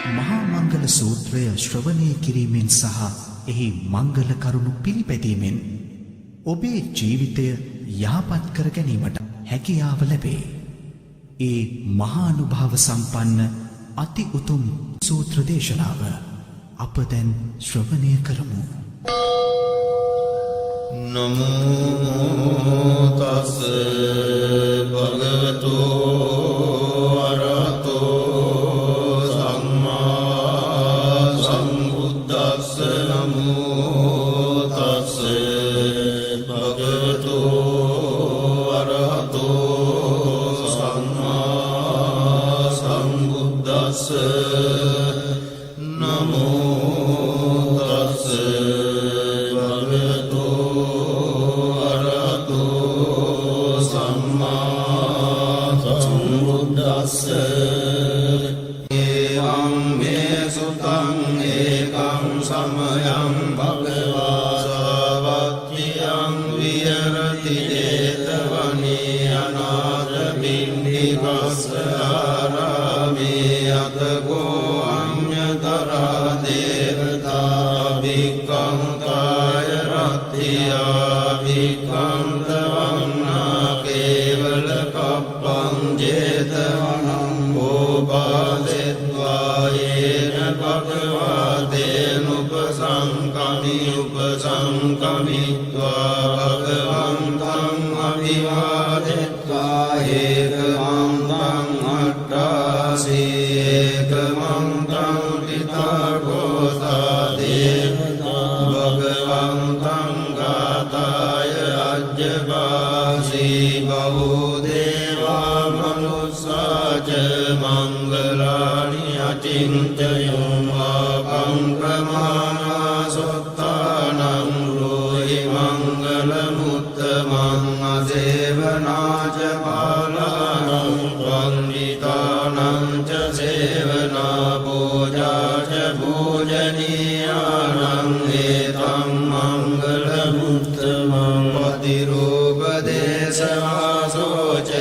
මහා මංගල සූත්‍රය ශ්‍රවණය කිරීමෙන් සහ එහි මංගල කරුණු පිළිපැදීමෙන් ඔබේ ජීවිතය යහපත් කර ගැනීමට හැකියාව ලැබේ. ඒ මහානුභාව සම්පන්න අති උතුම් සූත්‍ර දේශනාව අප දැන් ශ්‍රවණය කරමු. නමෝ තස් භගවතු අරහතෝ සම්මා සම්බුද්දස්ස. නමෝ තස් භගවතු අරහතෝ සම්මා සම්බුද්දස්ස. නමෝ තස් එවං මේ සුතං ඒකං සමයං භගවා සාවත්තියං විහෙරති 제තවනේ අනාථ පිණ්ඩිකස්ස ආරාමේ අතකෝ අඤ්ඤතරා දේවතා භික්ඛං කාය රත්තියා භික්ඛං තවන්නා කේවල කප්පං 제තවනං ඕපාදෙත්වා යේන භගවාදේන උපසංකමිත්වා භගවන්තං අභිවාදෙත්වා ඒකමන්තං අට්ඨාසී ඒකමන්තං පිතාගෝසා දේවතා භගවන්තං ගාතාය අජ්ජපාසී බහූ දේවා මනුස්සාච මංගලානි අචින්තයෝ මාකං ප්‍රමාණා සොත්තානං රෝහි මංගල මුත්තමං අසේවනාච පාලානං වන්දිතානං ච සේවනා පූජාච පූජනීයානං ඒතං මංගල මුත්තමං පතිරූපදේශවාසෝච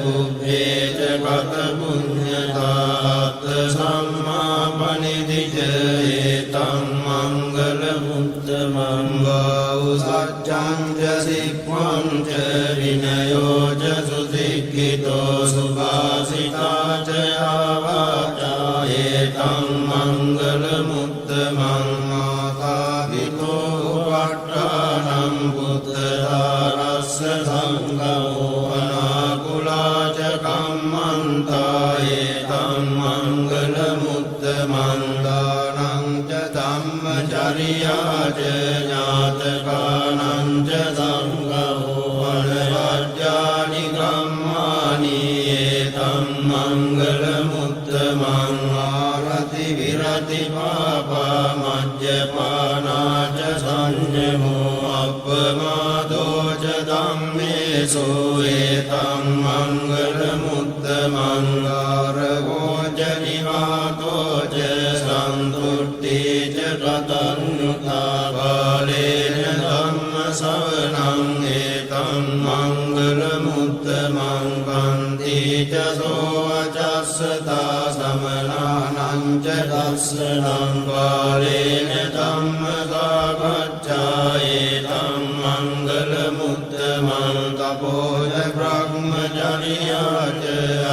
බුද්ධේච කත පුඤ්ඤතාත් සම්මාපනිදිච ඒතං මංගල මුත්තමං වාඋ සච්ඡං ච සික්ඛං ච විනයෝ ච සුසික්ඛිතෝ සුභාසිතා ච ආවාචා ඒතං මංගල මුත්තමං මාතාවිතෝ උපට්ඨානං පුත්‍රාරස්ස සංඝෝ අනාකුලාච කම්මන්තා ඒතං මංගල මුත්තමං දානං ච ධම්මචර්යා ච ඥාතකානං ච සංඝෝ අනවජ්ජානි කම්මානි ඒතං මංගල මුත්තමං ආරති විරති පාපා මජ්ජපානා ච සංයමෝ අප්පමාදෝ ච ධම්මේසු ඒතං මංගල මුත්තමං ආරවෝ ච නිවාතෝ ච සන්තුට්ඨි ච කතඤ්ඤුතා කාලේන ධම්ම ශ්‍රවණං ඒතං මංගල මුත්තමං කන්ති ච සෝවචස්සතා සමනානං ච දස්සනං කාලේන ධම්ම සාකච්ඡා ඒතං මංගල මුත්තමං තපෝච බ්‍රහ්මචර්යා ච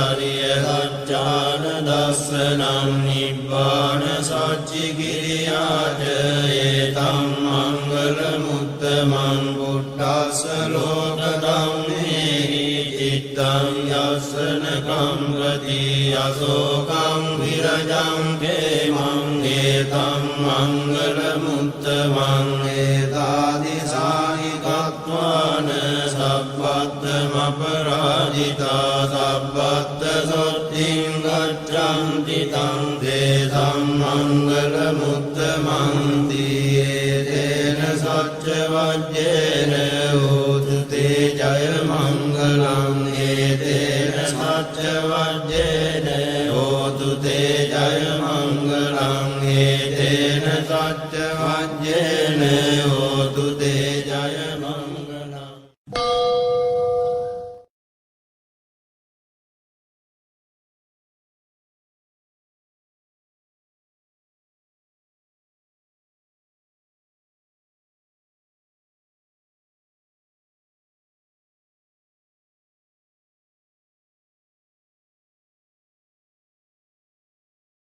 අරිය සත්‍යාන දස්සනං නිබ්බාන සච්චිකිරියා ච ඒතං මංගල මුත්තමං බුද්ධස්ස ලෝක ධම්මේහි චිත්තං යස්සන කම්ගති අසෝකං විරජං ඛේමං ඒතං මංගල මුත්තමං ඒතාදිසාහි කତ୍වාන සබ්බත්තම අපරාජිතා සබ්බත්ත සොත්තිං ගච්ඡන්ති තං දේසං මංගල මුත්තමං තීයේන සච්ච වජ්ජේන හෝතු තේ ජය මංගලං ඒතේන සච්ච වජ්ජේන හෝතු තේ ජය මංගලං ඒතේන සච්ච වජ්ජේන